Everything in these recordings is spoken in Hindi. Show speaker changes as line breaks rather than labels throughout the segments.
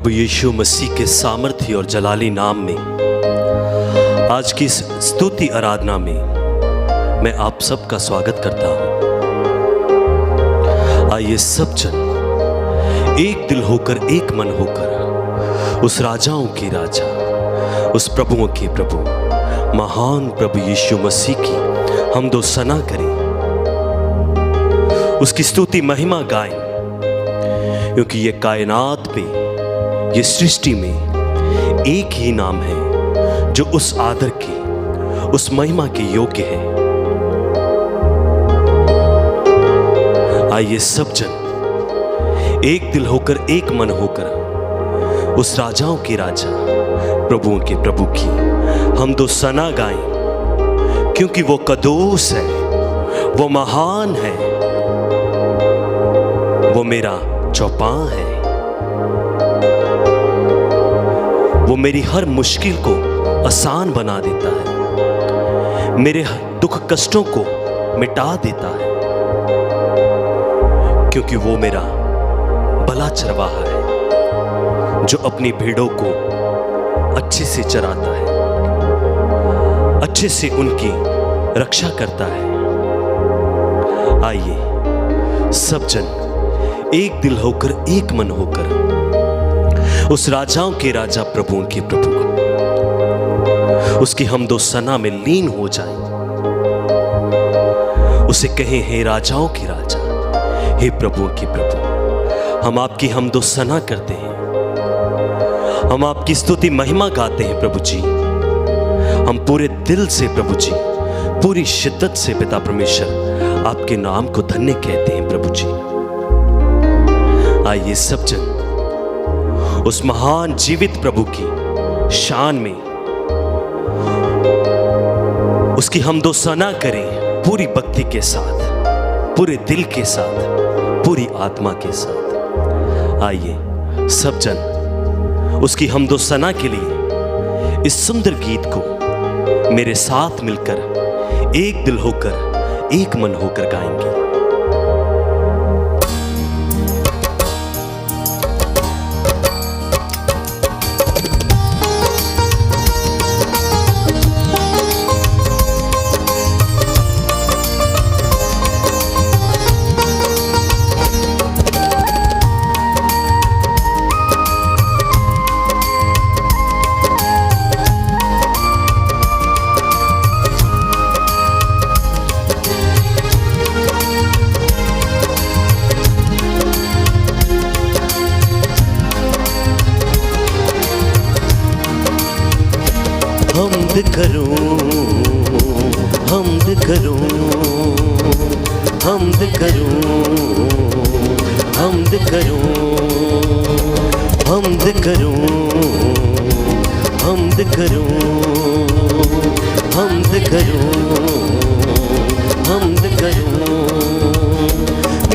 प्रभु यीशु मसीह के सामर्थ्य और जलाली नाम में आज की इस स्तुति आराधना में मैं आप सबका स्वागत करता हूं। आइए सब जन एक दिल होकर, एक मन होकर उस राजाओं के राजा, उस प्रभुओं के प्रभु, महान प्रभु यीशु मसीह की हमदो सना करें, उसकी स्तुति महिमा गाएं, क्योंकि ये कायनात पे, ये सृष्टि में एक ही नाम है जो उस आदर के, उस महिमा के योग्य है। आइए सब जन एक दिल होकर, एक मन होकर उस राजाओं के राजा, प्रभुओं के प्रभु की हमदो सना गाएं, क्योंकि वो कदूस है, वो महान है, वो मेरा चौपां है, वो मेरी हर मुश्किल को आसान बना देता है, मेरे दुख कष्टों को मिटा देता है, क्योंकि वो मेरा भला चरवाहा है जो अपनी भेड़ों को अच्छे से चराता है, अच्छे से उनकी रक्षा करता है। आइए सब जन एक दिल होकर, एक मन होकर उस राजाओं के राजा, प्रभुओं के प्रभु, उसकी हमदो सना में लीन हो जाए। उसे कहें, हे राजाओं के राजा, हे प्रभुओं के प्रभु, हम आपकी हमदो सना करते हैं, हम आपकी स्तुति महिमा गाते हैं प्रभु जी। हम पूरे दिल से प्रभु जी, पूरी शिद्दत से पिता परमेश्वर आपके नाम को धन्य कहते हैं प्रभु जी। आइए सब जन उस महान जीवित प्रभु की शान में उसकी हमदो सना करें, पूरी भक्ति के साथ, पूरे दिल के साथ, पूरी आत्मा के साथ। आइए सब जन उसकी हमदो सना के लिए इस सुंदर गीत को मेरे साथ मिलकर एक दिल होकर, एक मन होकर गाएंगे। हमद करूं, हमद करूं, हमद करूं, हमद करूं, हमद करूं, हमद करूं, हमद करूं, हमद करूं।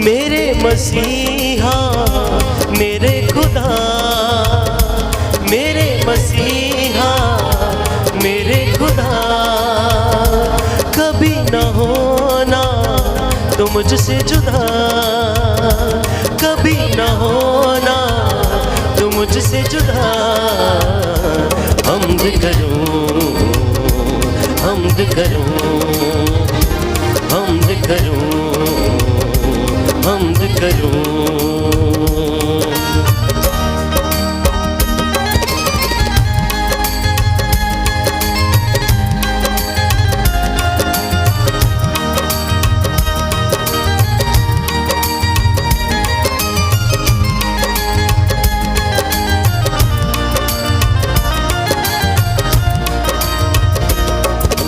मेरे मसीहा, मेरे खुदा, मेरे मसीहा, मेरे खुदा, कभी न होना तो मुझसे जुदा, कभी न होना तो मुझसे जुदा। हमद करूं, हमद करूं, हमद करूं, हमद करूं।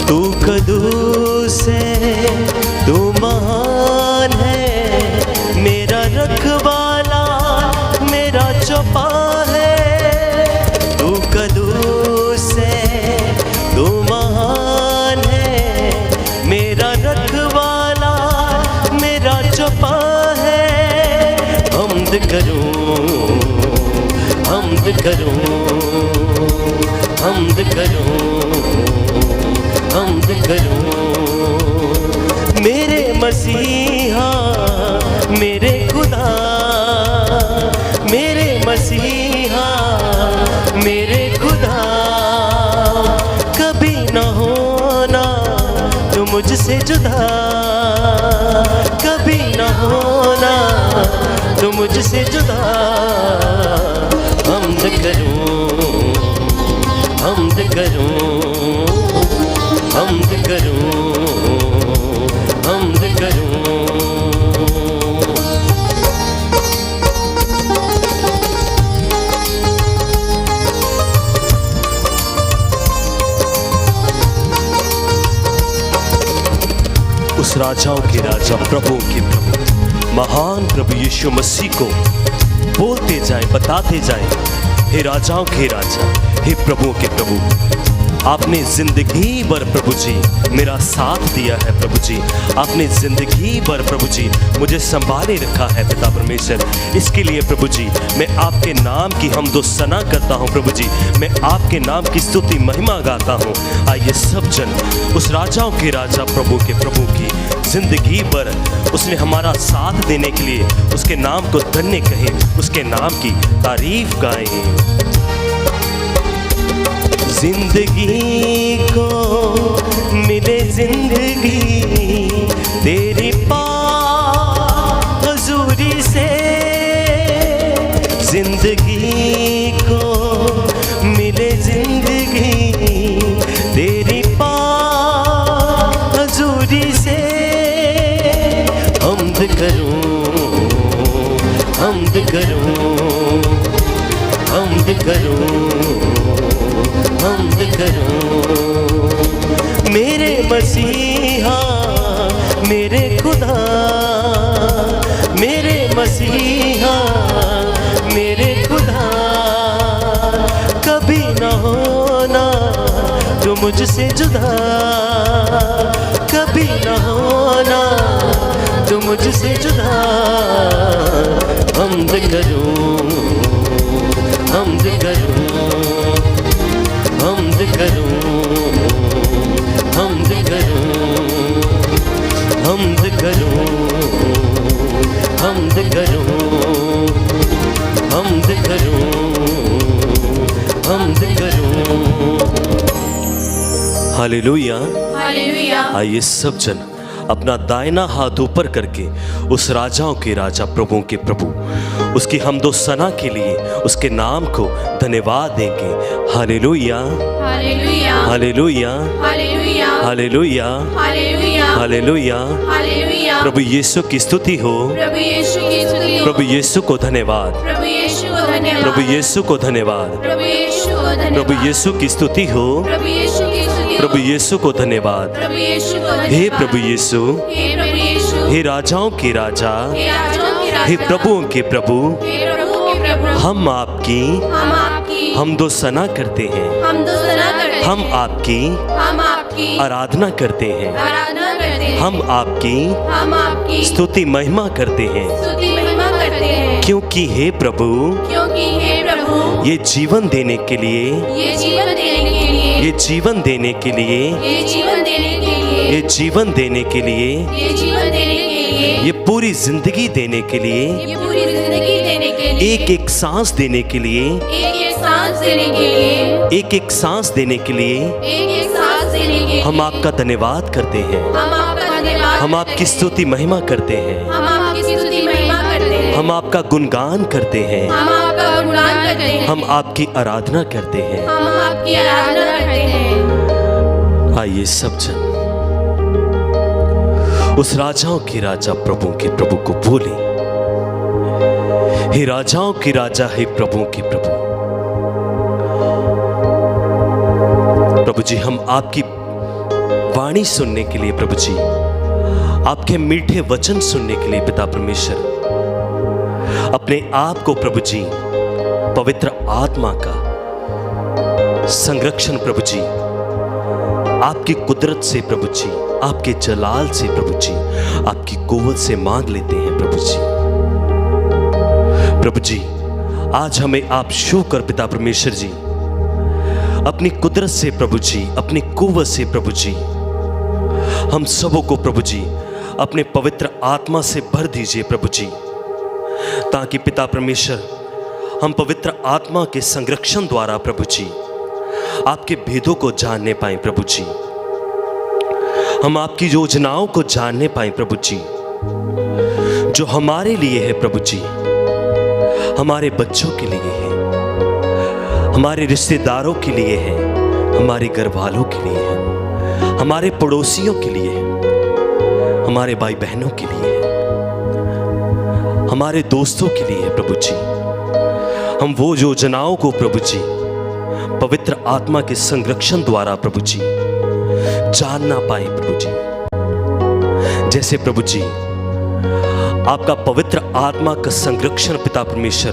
तू कदूस है, तू महान है, मेरा रखवाला, मेरा चौपां है। तू कदूस है, तू महान है, मेरा रखवाला, मेरा चौपां है। हमद करूं, हमद करूं, हमद करूं, हमद करूं। मेरे मसीहा, मेरे खुदा, मेरे मसीहा, मुझसे जुदा कभी न होना, तू मुझसे जुदा। हमद करूं, हमद करूं, हमद करूं, हमद करूं। उस राजाओं के राजा, प्रभुओं के प्रभु, महान प्रभु यीशु मसीह को बोलते जाए, बताते जाए, हे राजाओं के राजा, हे प्रभुओं के प्रभु, आपने जिंदगी भर प्रभु जी मेरा साथ दिया है। प्रभु जी आपने जिंदगी भर प्रभु जी मुझे संभाले रखा है पिता परमेश्वर। इसके लिए प्रभु जी मैं आपके नाम की हमदो सना करता हूँ। प्रभु जी मैं आपके नाम की स्तुति महिमा गाता हूँ। आइए सब जन उस राजाओं के राजा, प्रभु के प्रभु की जिंदगी भर उसने हमारा साथ देने के लिए उसके नाम को धन्य कहें, उसके नाम की तारीफ गाएं। जिंदगी को मिले जिंदगी तेरी पाक हजूरी से, जिंदगी को मिले जिंदगी तेरी पाक हजूरी से। हमद करूं, हमद करूं, हमद करूं, हमद करूं। मेरे मसीहा, मेरे खुदा, मेरे मसीहा, मेरे खुदा, कभी न होना तू मुझसे जुदा, कभी न होना तू मुझसे जुदा। हमद करूं, हमद करूं, हमद करूं, हमद करूं, हमद करूं, हमद करूं, हमद करूं, हमद करूं। Hallelujah,
hallelujah.
आइए सब जन अपना दाहिना हाथ ऊपर करके उस राजाओं के राजा, प्रभुओं के प्रभु, उसकी हमदो सना के लिए उसके नाम को धन्यवाद देंगे। Hallelujah,
hallelujah,
hallelujah,
hallelujah,
hallelujah,
hallelujah,
hallelujah.
Hallelujah.
प्रभु यीशु की स्तुति हो,
प्रभु यीशु की स्तुति हो,
प्रभु यीशु को धन्यवाद,
प्रभु यीशु को धन्यवाद,
प्रभु यीशु को धन्यवाद,
प्रभु यीशु को धन्यवाद,
प्रभु यीशु की स्तुति हो,
प्रभु यीशु की स्तुति हो,
प्रभु यीशु को धन्यवाद।
प्रभु यीशु को धन्यवाद।
हे प्रभु यीशु,
हे प्रभु यीशु,
हे राजाओं के राजा,
हे राजाओं के राजा,
हे प्रभुओं के प्रभु,
हे प्रभुओं के प्रभु,
हम आपकी
हम आपकी
हमदो सना करते हैं,
हमदो सना करते हैं,
हम आपकी
हम आपकी
आराधना करते हैं,
आराधना करते हैं,
हम आपकी
स्तुति
महिमा करते हैं।
स्तुति महिमा करते हैं।
क्योंकि हे प्रभु,
क्योंकि हे प्रभु,
ये जीवन देने के लिए,
ये जीवन देने के लिए,
ये जीवन देने के लिए,
ये जीवन देने के लिए,
ये जीवन देने के लिए,
ये जीवन देने के लिए,
ये पूरी जिंदगी देने के लिए,
ये पूरी जिंदगी देने के लिए,
एक एक सांस देने के लिए,
एक एक सांस देने के लिए,
एक एक सांस देने के लिए
एक एक सांस देने के लिए,
हम आपका धन्यवाद करते हैं,
हम आपका धन्यवाद,
हम आपकी स्तुति महिमा करते हैं,
हम आपकी स्तुति महिमा करते हैं,
हम आपका गुणगान करते हैं,
हम आपका गुणगान करते हैं,
हम आपकी आराधना करते हैं।
हम आपकी आराधना करते हैं।
आइए सब जन उस राजाओं के राजा, प्रभु के प्रभु को बोले, हे राजाओं के राजा, हे प्रभु के प्रभु। प्रभु जी हम आपकी वाणी सुनने के लिए, प्रभु जी आपके मीठे वचन सुनने के लिए पिता परमेश्वर अपने आप को प्रभु जी पवित्र आत्मा का संरक्षण प्रभु जी आपकी कुदरत से प्रभु जी, आपके जलाल से प्रभु जी, आपकी कुव्वत से मांग लेते हैं प्रभु जी। प्रभु जी आज हमें आप छू कर पिता परमेश्वर जी अपनी कुदरत से प्रभु जी, अपनी कुव्वत से प्रभु जी हम सबों को प्रभु जी अपने पवित्र आत्मा से भर दीजिए प्रभु जी, ताकि पिता परमेश्वर हम पवित्र आत्मा के संरक्षण द्वारा प्रभु जी आपके भेदों को जानने पाएं प्रभु जी। हम आपकी योजनाओं को जानने पाए प्रभु जी, जो हमारे लिए है प्रभु जी, हमारे बच्चों के लिए है, हमारे रिश्तेदारों के लिए है, हमारे घर वालों के लिए है, हमारे पड़ोसियों के लिए है, हमारे भाई बहनों के लिए है, हमारे दोस्तों के लिए है प्रभु जी। हम वो योजनाओं को प्रभु जी पवित्र आत्मा के संरक्षण द्वारा प्रभु जी जानना पाए प्रभु जी। जैसे प्रभु जी आपका पवित्र आत्मा का संरक्षण पिता परमेश्वर,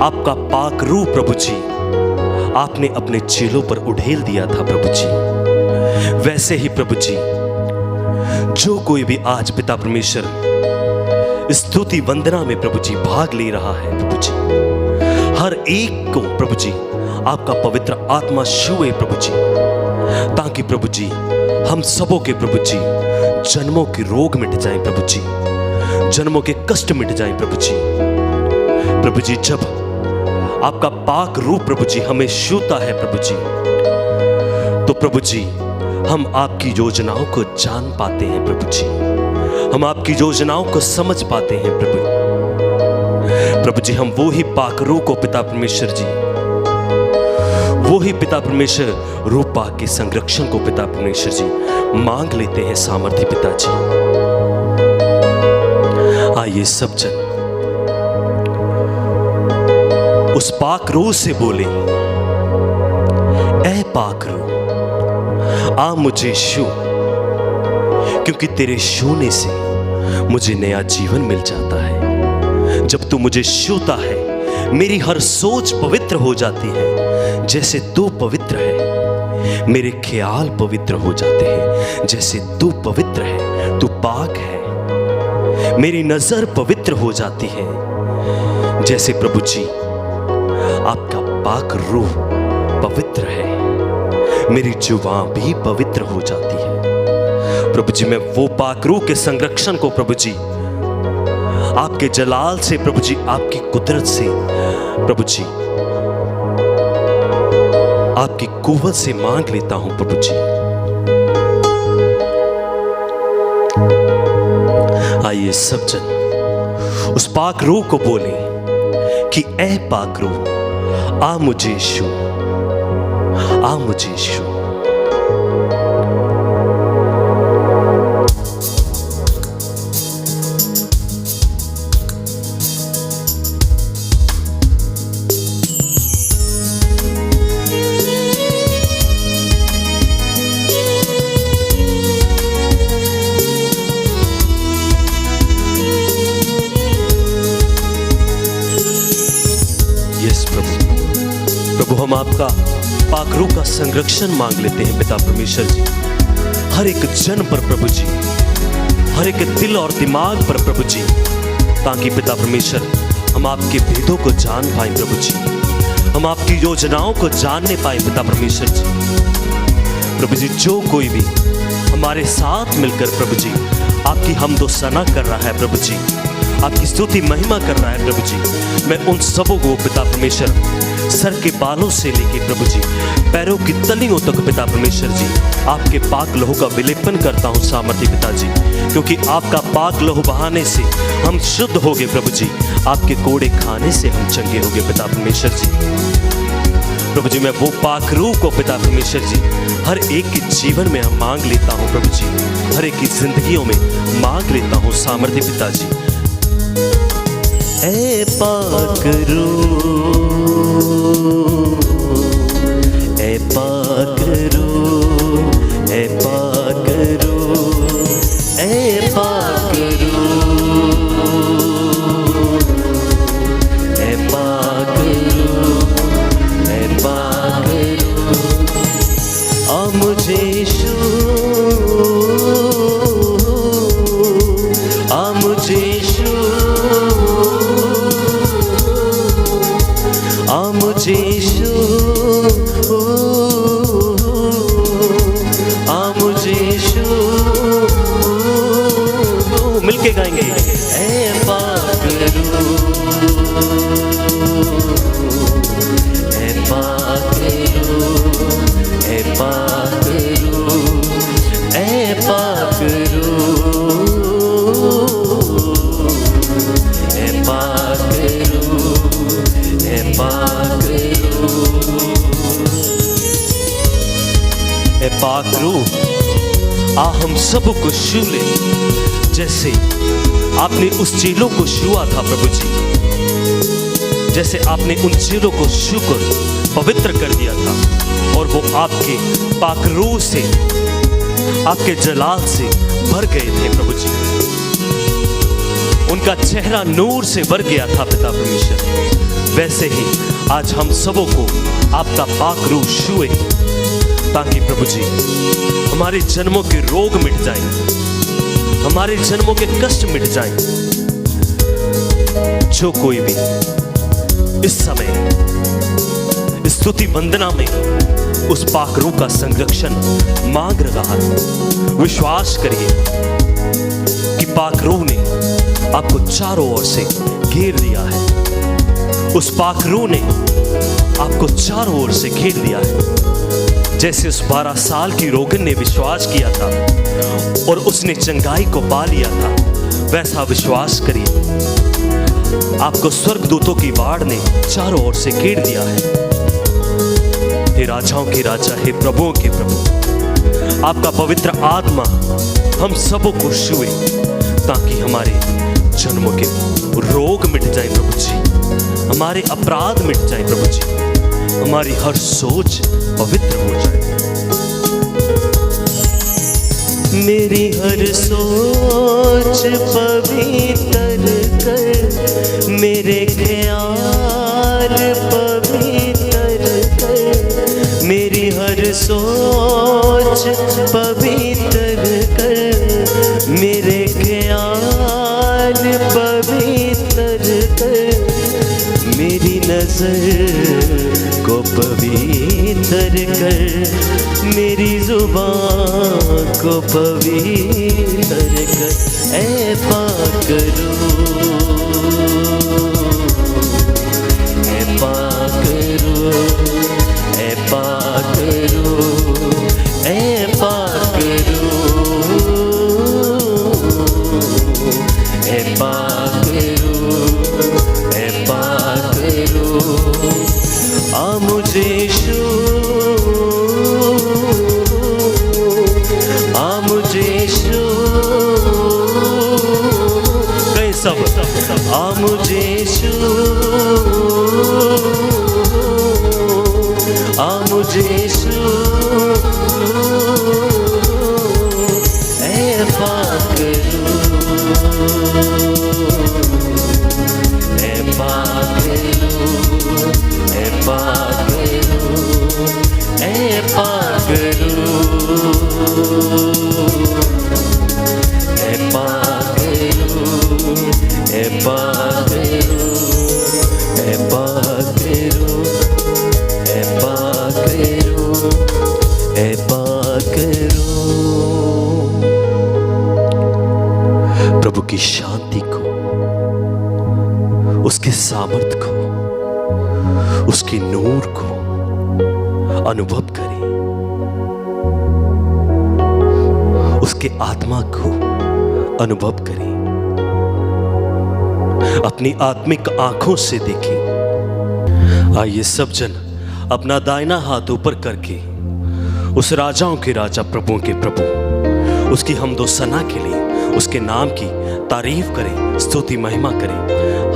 आपका पाक रूह प्रभु जी आपने अपने चेलों पर उड़ेल दिया था प्रभु जी, वैसे ही प्रभु जी जो कोई भी आज पिता परमेश्वर स्तुति वंदना में प्रभु जी भाग ले रहा है प्रभु जी, हर एक को प्रभु जी आपका पवित्र आत्मा छुए प्रभु जी, ताकि प्रभु जी हम सबों के प्रभु जी जन्मों के रोग मिट जाएं प्रभु जी, जन्मों के कष्ट मिट जाएं प्रभु जी। प्रभु जी जब आपका पाक रूप प्रभु जी हमें छूता है प्रभु जी, तो प्रभु जी हम आपकी योजनाओं को जान पाते हैं प्रभु जी, हम आपकी योजनाओं को समझ पाते हैं प्रभु। प्रभु जी हम वो ही पाक रूह को पिता परमेश्वर जी, वो ही पिता परमेश्वर रूह पाक के संरक्षण को पिता परमेश्वर जी मांग लेते हैं सामर्थ्य पिताजी। आइए सब जन उस पाक रूह से बोले, ऐ पाक रूह आ मुझे छू, क्योंकि तेरे छूने से मुझे नया जीवन मिल जाता है। जब तू मुझे छूता है मेरी हर सोच पवित्र हो जाती है, जैसे तू पवित्र है मेरे ख्याल पवित्र हो जाते हैं, जैसे तू पवित्र है, तू पाक है, मेरी नजर पवित्र हो जाती है, जैसे प्रभु जी आपका पाक रूह पवित्र है, मेरी जुबान भी पवित्र हो जाती है। प्रभु जी मैं वो पाक रूह के संरक्षण को प्रभु जी आपके जलाल से प्रभु जी, आपकी कुदरत से प्रभु जी, आपकी कुव्वत से मांग लेता हूं प्रभु जी। आइए सब जन उस पाक रूह को बोले कि ऐ पाक रूह आ मुझे छू, आ मुझे छू। हम आपका पाक रूह का संरक्षण मांग लेते हैं पिता परमेश्वर जी, हर एक जन पर प्रभु जी, हर एक दिल और दिमाग पर प्रभु जी, ताकि पिता परमेश्वर हम आपके भेदों को जान पाए प्रभु जी, हम आपकी योजनाओं को जानने पाए पिता परमेश्वर जी। प्रभु जी जो कोई भी हमारे साथ मिलकर प्रभु जी आपकी हमदो सना कर रहा है प्रभु जी, आपकी स्तुति महिमा कर रहा है प्रभु जी, मैं उन सबों को पिता परमेश्वर सर के बालों से लेके प्रभु जी पैरों की तलियों तक पिता परमेश्वर जी आपके पाक लहू का विलेपन करता हूँ सामर्थ्य पिताजी, क्योंकि आपका पाक लहू बहाने से हम शुद्ध हो गए प्रभु जी, आपके कोड़े खाने से हम चंगे हो गए पिता परमेश्वर जी। प्रभु जी मैं वो पाक रूह को पिता परमेश्वर जी हर एक के जीवन में हम मांग लेता हूँ प्रभु जी, हर एक की जिंदगियों में मांग लेता हूँ सामर्थ्य पिताजी। ऐ पाक रूह, ऐ पाक रूह, ऐ पाक रूह, ऐ पाक रूह, ऐ पाक रूह, ऐ पाक रूह, आ मुझे छू, आ मुझे छू, आ मुझे छू, आ मुझे छू, मिलके गाएंगे। ऐ पाक रूह, ऐ पाक रूह, ऐ पाक रूह, पाक रूह, ए पाक रूह, आ हम सबको छू ले, जैसे आपने उस चेलों को छुआ था प्रभु जी, जैसे आपने उन चेलों को छूकर पवित्र कर दिया था और वो आपके पाक रूह से, आपके जलाल से भर गए थे प्रभु जी। उनका चेहरा नूर से भर गया था पिता परमेश्वर। वैसे ही आज हम सबों को आपका पाक रूह छुए, ताकि प्रभु जी हमारे जन्मों के रोग मिट जाएं, हमारे जन्मों के कष्ट मिट जाएं। जो कोई भी इस समय स्तुति वंदना में उस पाक रूह का संरक्षण मांग रहा है, विश्वास करिए कि पाक रूह ने आपको चारों ओर से घेर दिया है। उस पाक रूह ने आपको चारों ओर से घेर दिया है। जैसे उस 12 साल की रोगन ने विश्वास किया था और उसने चंगाई को पा लिया था, वैसा विश्वास करिए आपको स्वर्गदूतों की बाढ़ ने चारों ओर से घेर दिया है। हे राजाओं के राजा, हे प्रभुओं के प्रभु, आपका पवित्र आत्मा हम सबों को छुए, ताकि हमारे जन्मों के रोग मिट जाए प्रभु जी, हमारे अपराध मिट जाए प्रभु जी, हमारी हर सोच पवित्र हो जाए। मेरी हर सोच पवित्र कर, मेरे ख्याल पवित्र कर, मेरी हर सोच पवित्र कर, मेरे ख्याल पवित्र कर, मेरी नजर को पवित्र कर, मेरी जुबान को पवित्र कर, ऐ पाक रूह, ऐ पाक रूह, ऐ पाक रूह, ऐ पाक रूह, ऐ पाक रूह, ऐ पाक रूह, आ मुझे छू, आ मुझे छू, कहीं सब, आ मुझे छू, आ मुझे छू, ऐ पाक रूह, ऐ पाक रूह, ऐ पाक रूह, ऐ पाक रूह, ऐ पाक रूह, ऐ पाक रूह, ऐ पाक रूह, ऐ पाक रूह, ऐ पाक रूह। प्रभु की शांति को, उसके सामर्थ को, उसके नूर को अनुभव करें, उसके आत्मा को अनुभव करें, अपनी आत्मिक आंखों से देखें। आइए सब जन अपना दाहिना हाथ ऊपर करके उस राजाओं के राजा, प्रभुओं के प्रभु, उसकी हमदो सना के लिए उसके नाम की तारीफ करें, स्तुति महिमा करें।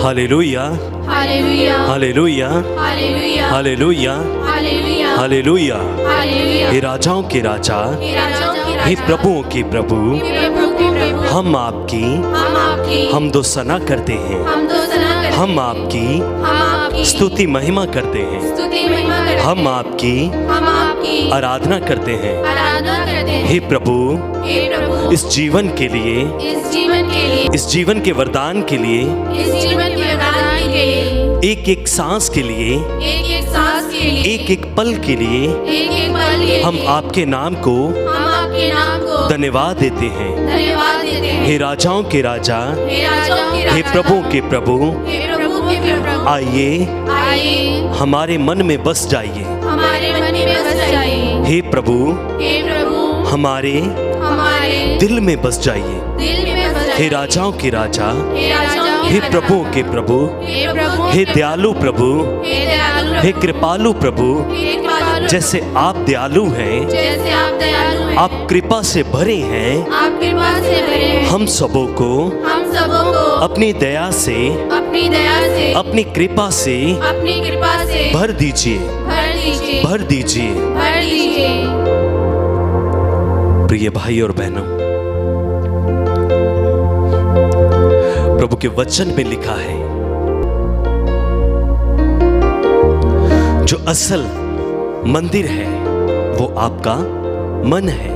Hallelujah,
hallelujah,
hallelujah,
hallelujah,
hallelujah,
hallelujah,
hallelujah.
Hallelujah.
हे राजाओं के राजा,
हे राजाओं के राजा,
हे प्रभुओं के प्रभु,
हे प्रभुओं के प्रभु,
हम आपकी हमदो सना करते हैं, हम आपकी स्तुति महिमा करते हैं, हम आपकी आराधना करते हैं। हे प्रभु, इस जीवन के लिए, इस जीवन के वरदान के लिए, एक एक सांस के लिए, एक एक पल के लिए हम आपके नाम को धन्यवाद देते हैं। हे राजाओं के राजा, हे प्रभुओं के प्रभु, आइए हमारे मन में बस जाइए। हे प्रभु, हमारे दिल में बस जाइए। हे राजाओं के राजा, हे प्रभु के प्रभु, हे दयालु प्रभु, हे कृपालु प्रभु, जैसे आप दयालु हैं, आप कृपा से भरे हैं, हम सबों को अपनी दया से, अपनी कृपा से भर दीजिए, भर दीजिए। प्रिय भाई और बहनों, प्रभु के वचन में लिखा है, जो असल मंदिर है वो आपका मन है।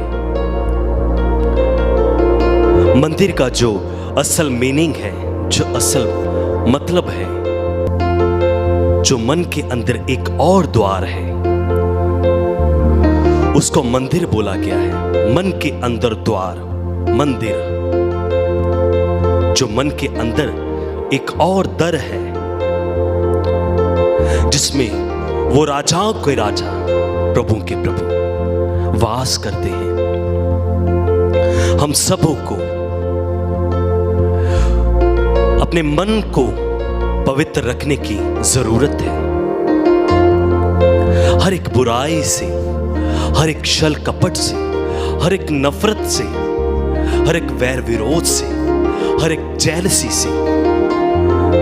मंदिर का जो असल मीनिंग है, जो असल मतलब है, जो मन के अंदर एक और द्वार है, उसको मंदिर बोला गया है। मन के अंदर द्वार, मंदिर। जो मन के अंदर एक और दर है, जिसमें वो राजाओं के राजा, प्रभु के प्रभु वास करते हैं। हम सबों को अपने मन को पवित्र रखने की जरूरत है। हर एक बुराई से, हर एक छल कपट से, हर एक नफरत से, हर एक वैर विरोध से, हर एक जेलसी से,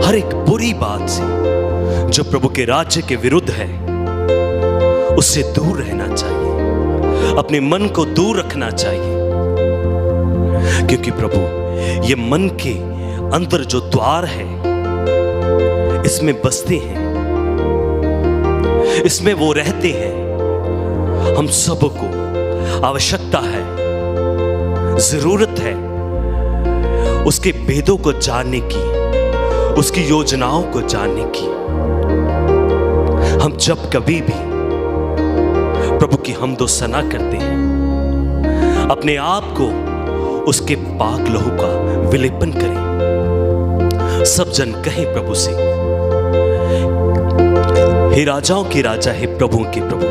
हर एक बुरी बात से जो प्रभु के राज्य के विरुद्ध है, उससे दूर रहना चाहिए। अपने मन को दूर रखना चाहिए, क्योंकि प्रभु ये मन के अंदर जो द्वार है, इसमें बसते हैं, इसमें वो रहते हैं। हम सबको आवश्यकता है, जरूरत है उसके भेदों को जानने की, उसकी योजनाओं को जानने की। हम जब कभी भी प्रभु की हमदो सना करते हैं, अपने आप को उसके पाक लहू का विलेपन करें। सब जन कहें प्रभु से, हे राजाओं के राजा, हे प्रभु के प्रभु,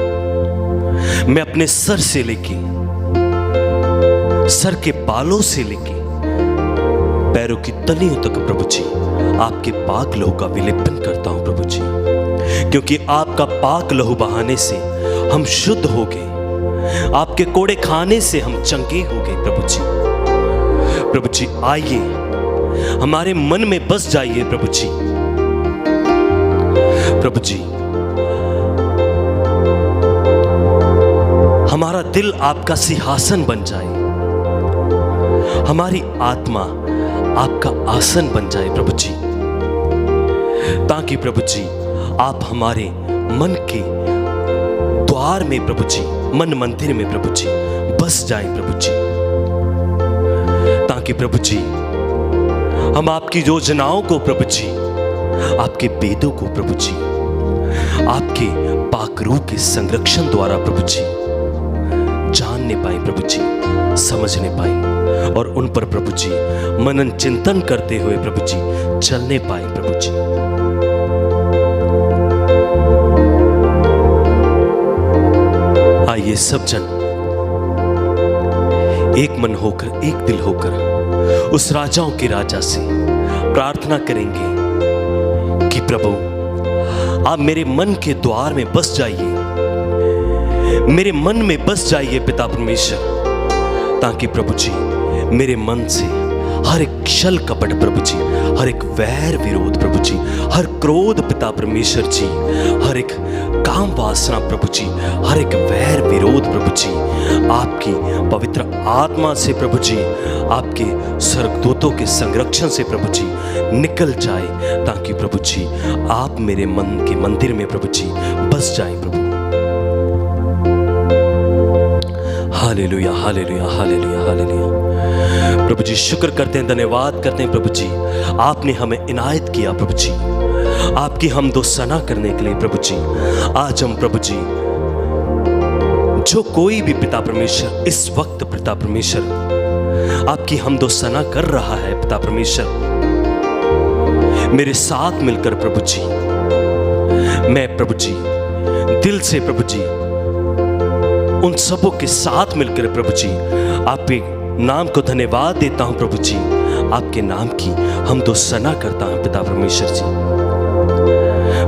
मैं अपने सर से लेके, सर के बालों से लेके पैरों की तलियों तक प्रभु जी आपके पाक लहू का विलेपन करता हूं प्रभु जी, क्योंकि आपका पाक लहू बहाने से हम शुद्ध हो गए, आपके कोड़े खाने से हम चंगे हो गए प्रभु जी। प्रभु जी आइए, हमारे मन में बस जाइए प्रभु जी। प्रभु जी हमारा दिल आपका सिंहासन बन जाए, हमारी आत्मा आपका आसन बन जाए प्रभु जी, ताकि प्रभु जी आप हमारे मन के द्वार में प्रभु जी, मन मंदिर में प्रभु जी बस जाए प्रभु जी, ताकि प्रभु जी हम आपकी योजनाओं को प्रभु जी, आपके वेदों को प्रभु जी, आपके पाक रूह के संरक्षण द्वारा प्रभु जी जानने पाए प्रभु जी, समझने पाए और उन पर प्रभु जी मनन चिंतन करते हुए प्रभु जी चलने पाए प्रभु जी। आइए सब जन एक मन होकर, एक दिल होकर उस राजाओं के राजा से प्रार्थना करेंगे कि प्रभु आप मेरे मन के द्वार में बस जाइए, मेरे मन में बस जाइए पिता परमेश्वर, ताकि प्रभु जी मेरे मन से हर एक छल कपट प्रभु जी, हर एक वैर विरोध प्रभु जी, हर क्रोध पिता परमेश्वर जी, हर एक काम वासना प्रभु जी, हर एक वैर विरोध प्रभु जी आपकी पवित्र आत्मा से प्रभु जी, आपके स्वर्गदूतों के संरक्षण से प्रभु जी निकल जाए, ताकि प्रभु जी आप मेरे मन के मंदिर में प्रभु जी बस जाए प्रभु। Hallelujah, hallelujah, hallelujah, hallelujah. प्रभु जी शुक्र करते हैं, धन्यवाद करते हैं प्रभु जी, आपने हमें इनायत किया प्रभु जी, आपकी हमदो सना करने के लिए प्रभु जी। आज हम प्रभु जी, जो कोई भी पिता परमेश्वर इस वक्त पिता परमेश्वर आपकी हमदो सना कर रहा है पिता परमेश्वर, मेरे साथ मिलकर प्रभु जी, मैं प्रभु जी दिल से प्रभु जी उन सबों के साथ मिलकर प्रभु जी आपके नाम को धन्यवाद देता हूं प्रभु जी, आपके नाम की हम तो सना करता हूं पिता परमेश्वर जी।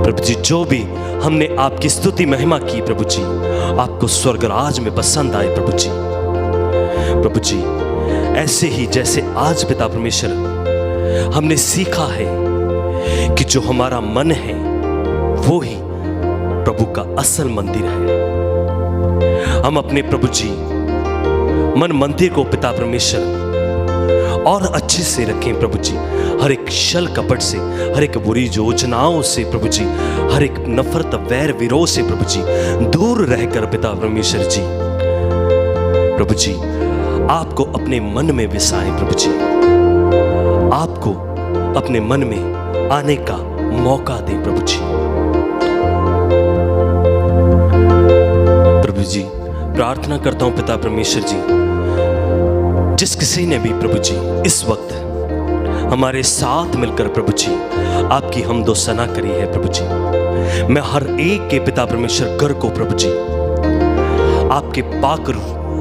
प्रभु जी, जो भी हमने आपकी स्तुति महिमा की प्रभु जी, आपको स्वर्गराज में पसंद आए प्रभु जी। प्रभु जी, ऐसे ही जैसे आज पिता परमेश्वर हमने सीखा है कि जो हमारा मन है वो ही प्रभु का असल मंदिर है। हम अपने प्रभु जी मन मंदिर को पिता परमेश्वर और अच्छे से रखें प्रभु जी, हर एक छल कपट से, हर एक बुरी योजनाओं से प्रभु जी, हर एक नफरत वैर विरोध से प्रभु जी दूर रहकर पिता परमेश्वर जी, प्रभु जी आपको अपने मन में बसाएं प्रभु जी, आपको अपने मन में आने का मौका दें प्रभु जी। प्रभु जी, प्रार्थना करता हूं पिता परमेश्वर जी, जिस किसी ने भी प्रभु जी इस वक्त हमारे साथ मिलकर प्रभु जी आपकी हमदो सना करी है प्रभु जी, मैं हर एक के पिता परमेश्वर घर को प्रभु जी आपके पाक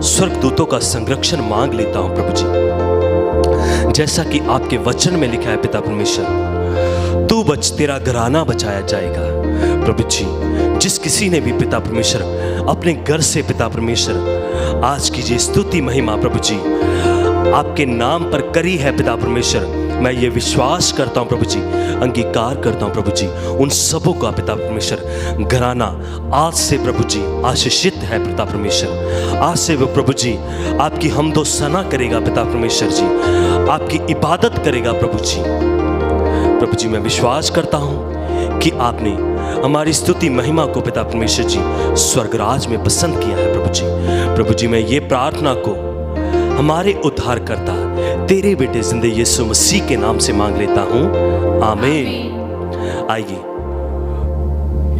स्वर्गदूतों का संरक्षण मांग लेता हूं प्रभु जी। जैसा कि आपके वचन में लिखा है पिता परमेश्वर, तू बच तेरा घराना बचाया जाएगा प्रभु जी। जिस किसी ने भी पिता परमेश्वर अपने घर से पिता परमेश्वर आज की ये स्तुति महिमा प्रभु जी आपके नाम पर करी है पिता परमेश्वर, मैं ये विश्वास करता हूं प्रभु जी, अंगीकार करता हूं प्रभु जी, उन सबों का पिता परमेश्वर घराना आज से प्रभु जी आशीषित है पिता परमेश्वर। आज से वो प्रभु जी आपकी हमदो सना करेगा पिता परमेश्वर जी, आपकी इबादत करेगा प्रभु जी। प्रभु जी, मैं विश्वास करता हूं कि आपने हमारी स्तुति महिमा को पिता परमेश्वर जी स्वर्गराज में पसंद किया है प्रभु जी। प्रभु जी, मैं ये प्रार्थना को हमारे उद्धारकर्ता तेरे बेटे जिंदे यीशु मसीह के नाम से मांग लेता हूं, आमीन। आइए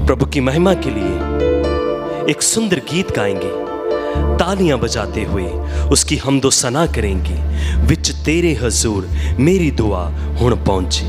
प्रभु की महिमा के लिए एक सुंदर गीत गाएंगे, तालियां बजाते हुए उसकी हमदो सना करेंगे। विच तेरे हजूर मेरी दुआ हुण पहुंची।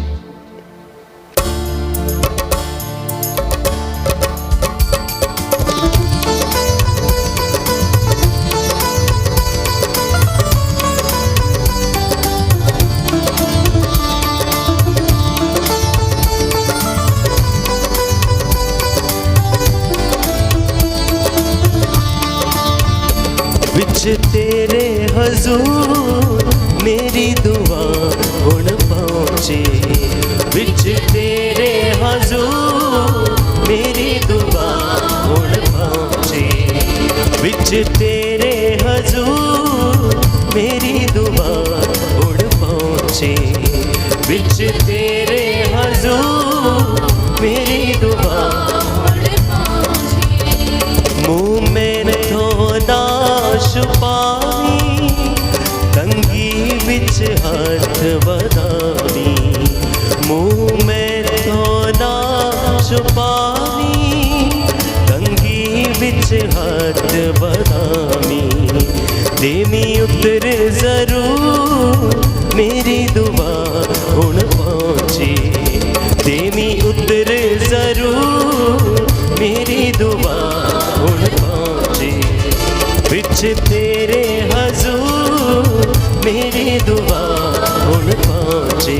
विच तेरे हजूर मेरी दुआ हुण पहुंचे, विच तेरे हजूर मेरी दुआ हुण पहुंचे, विच तेरे हजूर मेरी दुआ हुण पहुंचे, विच तेरे हजूर मेरी दुआ हुण पहुंचे। मुँह में धोना छुपावी तंगी विच हाथ बधावी, मुँह में धोना छुपावी तंगी विच हाथ बधावी, देवी उतर जरूर मेरी दुआ हुण पहुंचे, देवी उतर जरूर मेरी दुआ हुण पहुंचे, विच तेरे हजूर मेरी दुआ हुण पहुंचे,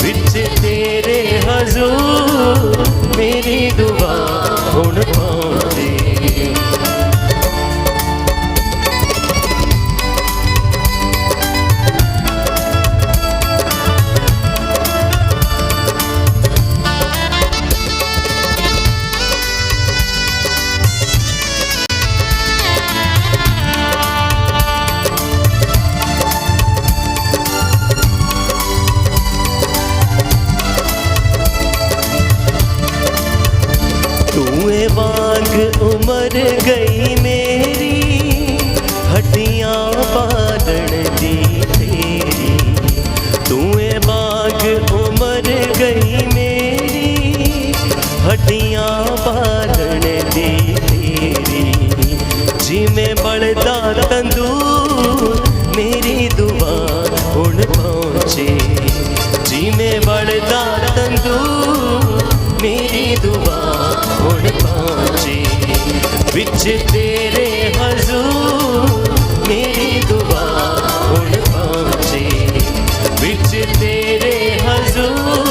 विच तेरे हजूर मेरी दुआ हुण पहुंचे। वांग उमर गई मेरी हड्डियां बांधण दी तेरी, तूए वांग उमर गई मेरी हड्डियां बांधण दी तेरी, जिमें बलदा तंदूर मेरी दुआ हुण पहुंचे, जिमें बलदा तंदूर मेरी दुआ हुण पहुंचे, विच तेरे हजूर मेरी दुआ हुण पहुंचे, तू